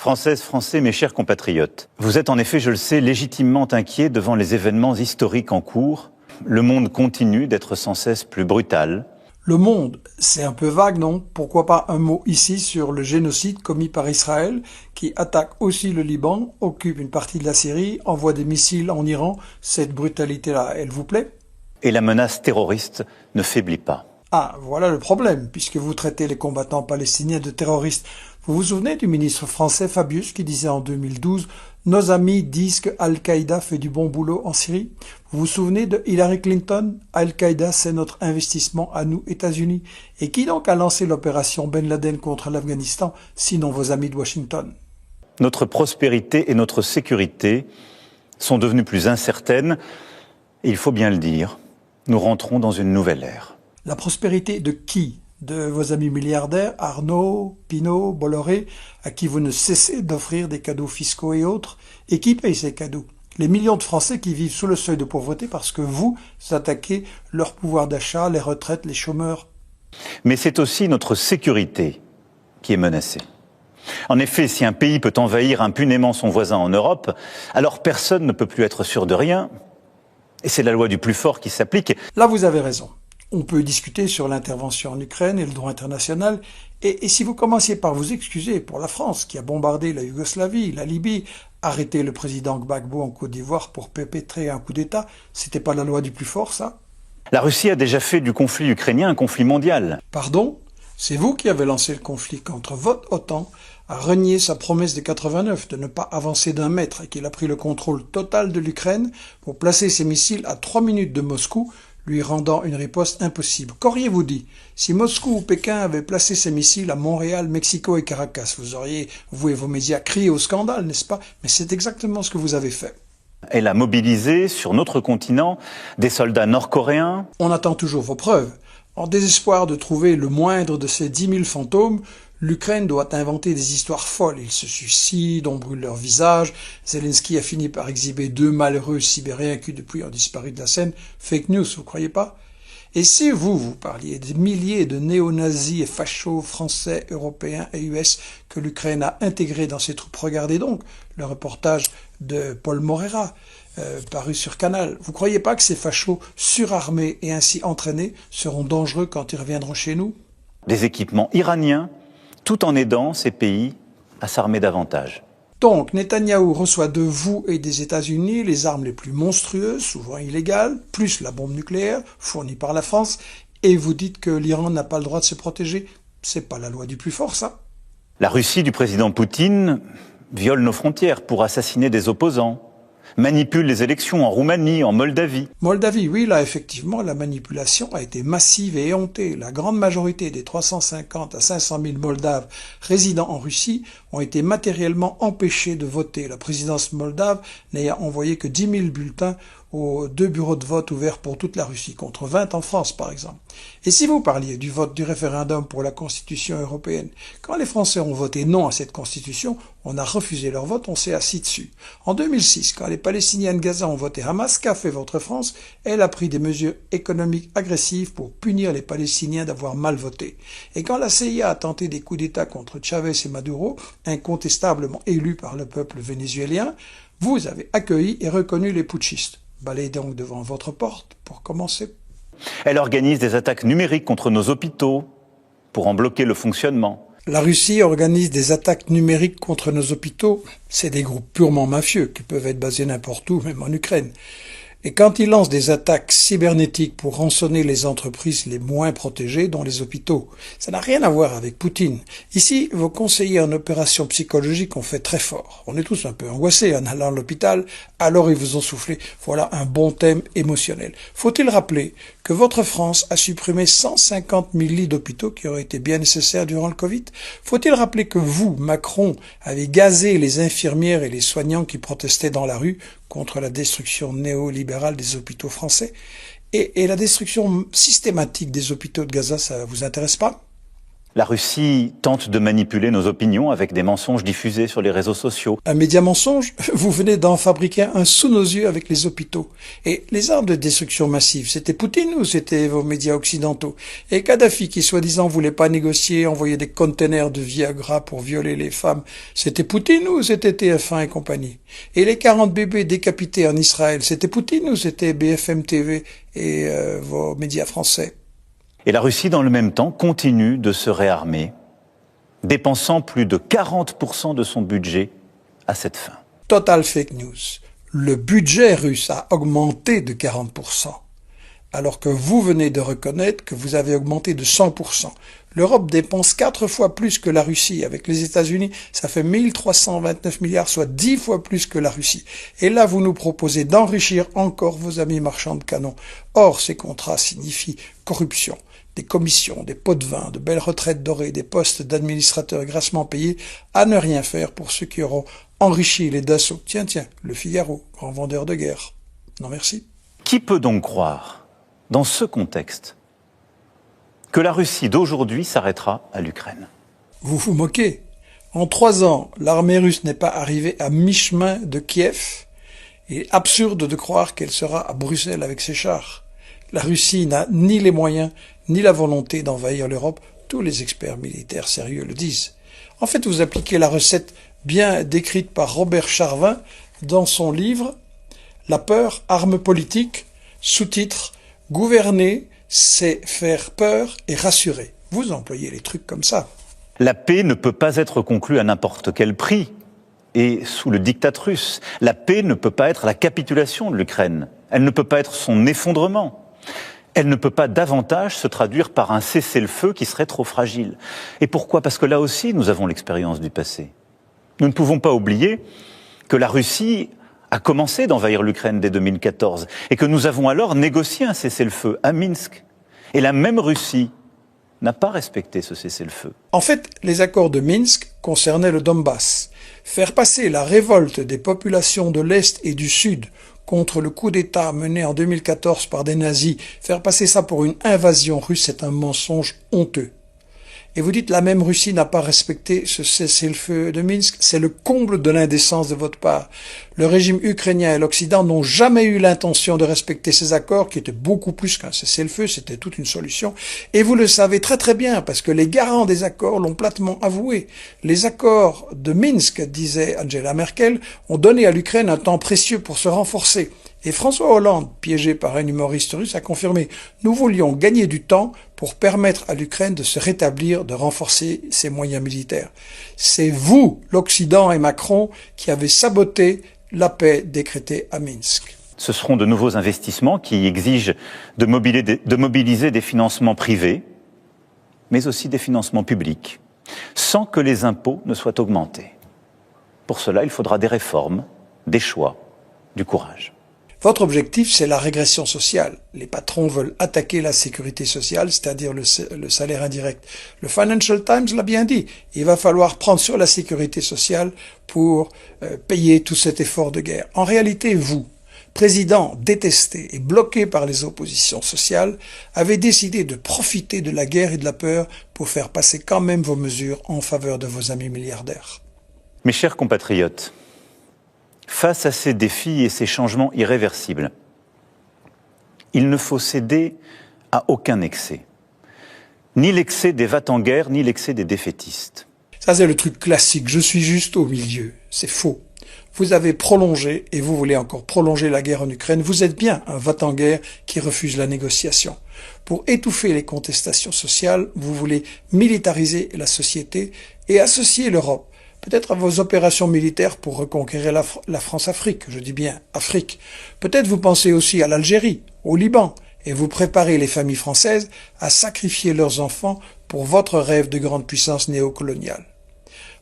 Françaises, Français, mes chers compatriotes, vous êtes en effet, je le sais, légitimement inquiets devant les événements historiques en cours. Le monde continue d'être sans cesse plus brutal. Le monde, c'est un peu vague, non? Pourquoi pas un mot ici sur le génocide commis par Israël, qui attaque aussi le Liban, occupe une partie de la Syrie, envoie des missiles en Iran. Cette brutalité-là, elle vous plaît? Et la menace terroriste ne faiblit pas. Ah, voilà le problème, puisque vous traitez les combattants palestiniens de terroristes. Vous vous souvenez du ministre français Fabius qui disait en 2012 « Nos amis disent que Al-Qaïda fait du bon boulot en Syrie ». Vous vous souvenez de Hillary Clinton ? Al-Qaïda, c'est notre investissement à nous, États-Unis. Et qui donc a lancé l'opération Ben Laden contre l'Afghanistan, sinon vos amis de Washington ? Notre prospérité et notre sécurité sont devenues plus incertaines. Et il faut bien le dire, nous rentrons dans une nouvelle ère. La prospérité de qui ? De vos amis milliardaires, Arnaud, Pinault, Bolloré, à qui vous ne cessez d'offrir des cadeaux fiscaux et autres. Et qui paye ces cadeaux ? Les millions de Français qui vivent sous le seuil de pauvreté parce que vous attaquez leur pouvoir d'achat, les retraites, les chômeurs. Mais c'est aussi notre sécurité qui est menacée. En effet, si un pays peut envahir impunément son voisin en Europe, alors personne ne peut plus être sûr de rien. Et c'est la loi du plus fort qui s'applique. Là, vous avez raison. On peut discuter sur l'intervention en Ukraine et le droit international. Et si vous commenciez par vous excuser pour la France, qui a bombardé la Yougoslavie, la Libye, arrêté le président Gbagbo en Côte d'Ivoire pour perpétrer un coup d'État, c'était pas la loi du plus fort, ça ? La Russie a déjà fait du conflit ukrainien un conflit mondial. Pardon ? C'est vous qui avez lancé le conflit contre votre OTAN a renié sa promesse de 89 de ne pas avancer d'un mètre et qu'il a pris le contrôle total de l'Ukraine pour placer ses missiles à 3 minutes de Moscou, lui rendant une riposte impossible. Qu'auriez-vous dit si Moscou ou Pékin avaient placé ses missiles à Montréal, Mexico et Caracas? Vous auriez, vous et vos médias, crié au scandale, n'est-ce pas? Mais c'est exactement ce que vous avez fait. Elle a mobilisé sur notre continent des soldats nord-coréens. On attend toujours vos preuves. En désespoir de trouver le moindre de ces 10 000 fantômes, l'Ukraine doit inventer des histoires folles. Ils se suicident, on brûle leur visage. Zelensky a fini par exhiber 2 malheureux sibériens qui depuis ont disparu de la scène. Fake news, vous croyez pas? Et si vous parliez des milliers de néo-nazis et fachos français, européens et US que l'Ukraine a intégrés dans ses troupes, regardez donc le reportage de Paul Morera, paru sur Canal. Vous croyez pas que ces fachos surarmés et ainsi entraînés seront dangereux quand ils reviendront chez nous? Des équipements iraniens, tout en aidant ces pays à s'armer davantage. Donc, Netanyahou reçoit de vous et des États-Unis les armes les plus monstrueuses, souvent illégales, plus la bombe nucléaire, fournie par la France, et vous dites que l'Iran n'a pas le droit de se protéger. C'est pas la loi du plus fort, ça. La Russie du président Poutine viole nos frontières pour assassiner des opposants, manipule les élections en Roumanie, en Moldavie. Moldavie, oui, là, effectivement, la manipulation a été massive et éhontée. La grande majorité des 350 à 500 000 Moldaves résidant en Russie ont été matériellement empêchés de voter. La présidence moldave n'ayant envoyé que 10 000 bulletins aux 2 bureaux de vote ouverts pour toute la Russie, contre 20 en France, par exemple. Et si vous parliez du vote du référendum pour la Constitution européenne, quand les Français ont voté non à cette Constitution, on a refusé leur vote, on s'est assis dessus. En 2006, quand les Palestiniens de Gaza ont voté Hamas, qu'a fait votre France? Elle a pris des mesures économiques agressives pour punir les Palestiniens d'avoir mal voté. Et quand la CIA a tenté des coups d'État contre Chavez et Maduro, incontestablement élus par le peuple vénézuélien, vous avez accueilli et reconnu les putschistes. Balayez donc devant votre porte, pour commencer. Elle organise des attaques numériques contre nos hôpitaux pour en bloquer le fonctionnement. La Russie organise des attaques numériques contre nos hôpitaux. C'est des groupes purement mafieux qui peuvent être basés n'importe où, même en Ukraine. Et quand ils lancent des attaques cybernétiques pour rançonner les entreprises les moins protégées, dont les hôpitaux, ça n'a rien à voir avec Poutine. Ici, vos conseillers en opération psychologique ont fait très fort. On est tous un peu angoissés en allant à l'hôpital, alors ils vous ont soufflé. Voilà un bon thème émotionnel. Faut-il rappeler que votre France a supprimé 150 000 lits d'hôpitaux qui auraient été bien nécessaires durant le Covid? Faut-il rappeler que vous, Macron, avez gazé les infirmières et les soignants qui protestaient dans la rue contre la destruction néolibérale des hôpitaux français? Et la destruction systématique des hôpitaux de Gaza, ça vous intéresse pas? La Russie tente de manipuler nos opinions avec des mensonges diffusés sur les réseaux sociaux. Un média mensonge, vous venez d'en fabriquer un sous nos yeux avec les hôpitaux. Et les armes de destruction massive, c'était Poutine ou c'était vos médias occidentaux? Et Kadhafi qui soi-disant voulait pas négocier, envoyer des containers de Viagra pour violer les femmes, c'était Poutine ou c'était TF1 et compagnie? Et les 40 bébés décapités en Israël, c'était Poutine ou c'était BFM TV et vos médias français? Et la Russie, dans le même temps, continue de se réarmer, dépensant plus de 40% de son budget à cette fin. Total fake news. Le budget russe a augmenté de 40%, alors que vous venez de reconnaître que vous avez augmenté de 100%. L'Europe dépense 4 fois plus que la Russie. Avec les États-Unis, ça fait 1329 milliards, soit 10 fois plus que la Russie. Et là, vous nous proposez d'enrichir encore vos amis marchands de canons. Or, ces contrats signifient corruption, des commissions, des pots de vin, de belles retraites dorées, des postes d'administrateurs grassement payés, à ne rien faire pour ceux qui auront enrichi les Dassault. Tiens, le Figaro, grand vendeur de guerre. Non merci. Qui peut donc croire, dans ce contexte, que la Russie d'aujourd'hui s'arrêtera à l'Ukraine? Vous vous moquez. En 3 ans, l'armée russe n'est pas arrivée à mi-chemin de Kiev. Il est absurde de croire qu'elle sera à Bruxelles avec ses chars. La Russie n'a ni les moyens, ni la volonté d'envahir l'Europe. Tous les experts militaires sérieux le disent. En fait, vous appliquez la recette bien décrite par Robert Charvin dans son livre « La peur, arme politique », sous-titre « Gouverner, c'est faire peur et rassurer ». Vous employez les trucs comme ça. La paix ne peut pas être conclue à n'importe quel prix et sous le diktat russe. La paix ne peut pas être la capitulation de l'Ukraine. Elle ne peut pas être son effondrement. Elle ne peut pas davantage se traduire par un cessez-le-feu qui serait trop fragile. Et pourquoi? Parce que là aussi, nous avons l'expérience du passé. Nous ne pouvons pas oublier que la Russie a commencé d'envahir l'Ukraine dès 2014 et que nous avons alors négocié un cessez-le-feu à Minsk. Et la même Russie n'a pas respecté ce cessez-le-feu. En fait, les accords de Minsk concernaient le Donbass. Faire passer la révolte des populations de l'Est et du Sud contre le coup d'État mené en 2014 par des nazis, faire passer ça pour une invasion russe, c'est un mensonge honteux. Et vous dites la même Russie n'a pas respecté ce cessez-le-feu de Minsk, c'est le comble de l'indécence de votre part. Le régime ukrainien et l'Occident n'ont jamais eu l'intention de respecter ces accords, qui étaient beaucoup plus qu'un cessez-le-feu, c'était toute une solution. Et vous le savez très très bien, parce que les garants des accords l'ont platement avoué. Les accords de Minsk, disait Angela Merkel, ont donné à l'Ukraine un temps précieux pour se renforcer. Et François Hollande, piégé par un humoriste russe, a confirmé « Nous voulions gagner du temps pour permettre à l'Ukraine de se rétablir, de renforcer ses moyens militaires. » C'est vous, l'Occident et Macron, qui avez saboté la paix décrétée à Minsk. Ce seront de nouveaux investissements qui exigent de mobiliser des financements privés, mais aussi des financements publics, sans que les impôts ne soient augmentés. Pour cela, il faudra des réformes, des choix, du courage. Votre objectif, c'est la régression sociale. Les patrons veulent attaquer la sécurité sociale, c'est-à-dire le salaire indirect. Le Financial Times l'a bien dit. Il va falloir prendre sur la sécurité sociale pour payer tout cet effort de guerre. En réalité, vous, président détesté et bloqué par les oppositions sociales, avez décidé de profiter de la guerre et de la peur pour faire passer quand même vos mesures en faveur de vos amis milliardaires. Mes chers compatriotes, face à ces défis et ces changements irréversibles, il ne faut céder à aucun excès. Ni l'excès des va-t-en-guerre, ni l'excès des défaitistes. Ça, c'est le truc classique. Je suis juste au milieu. C'est faux. Vous avez prolongé, et vous voulez encore prolonger la guerre en Ukraine. Vous êtes bien un va-t-en-guerre qui refuse la négociation. Pour étouffer les contestations sociales, vous voulez militariser la société et associer l'Europe. Peut-être à vos opérations militaires pour reconquérir la France-Afrique, je dis bien Afrique. Peut-être vous pensez aussi à l'Algérie, au Liban, et vous préparez les familles françaises à sacrifier leurs enfants pour votre rêve de grande puissance néocoloniale.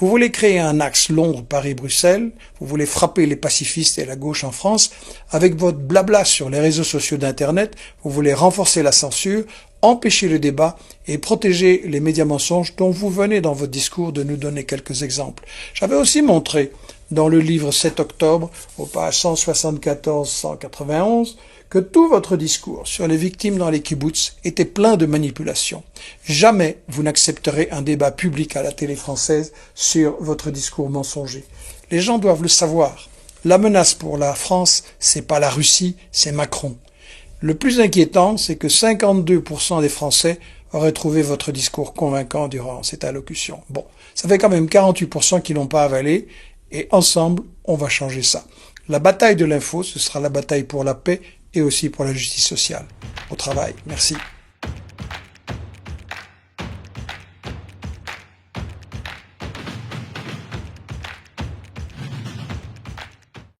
Vous voulez créer un axe Londres-Paris-Bruxelles, vous voulez frapper les pacifistes et la gauche en France, avec votre blabla sur les réseaux sociaux d'Internet, vous voulez renforcer la censure, empêcher le débat et protéger les médias mensonges dont vous venez dans votre discours de nous donner quelques exemples. J'avais aussi montré dans le livre 7 octobre, aux pages 174-191, que tout votre discours sur les victimes dans les kibboutz était plein de manipulations. Jamais vous n'accepterez un débat public à la télé française sur votre discours mensonger. Les gens doivent le savoir. La menace pour la France, c'est pas la Russie, c'est Macron. Le plus inquiétant, c'est que 52% des Français auraient trouvé votre discours convaincant durant cette allocution. Bon, ça fait quand même 48% qui l'ont pas avalé, et ensemble, on va changer ça. La bataille de l'info, ce sera la bataille pour la paix et aussi pour la justice sociale. Au travail. Merci.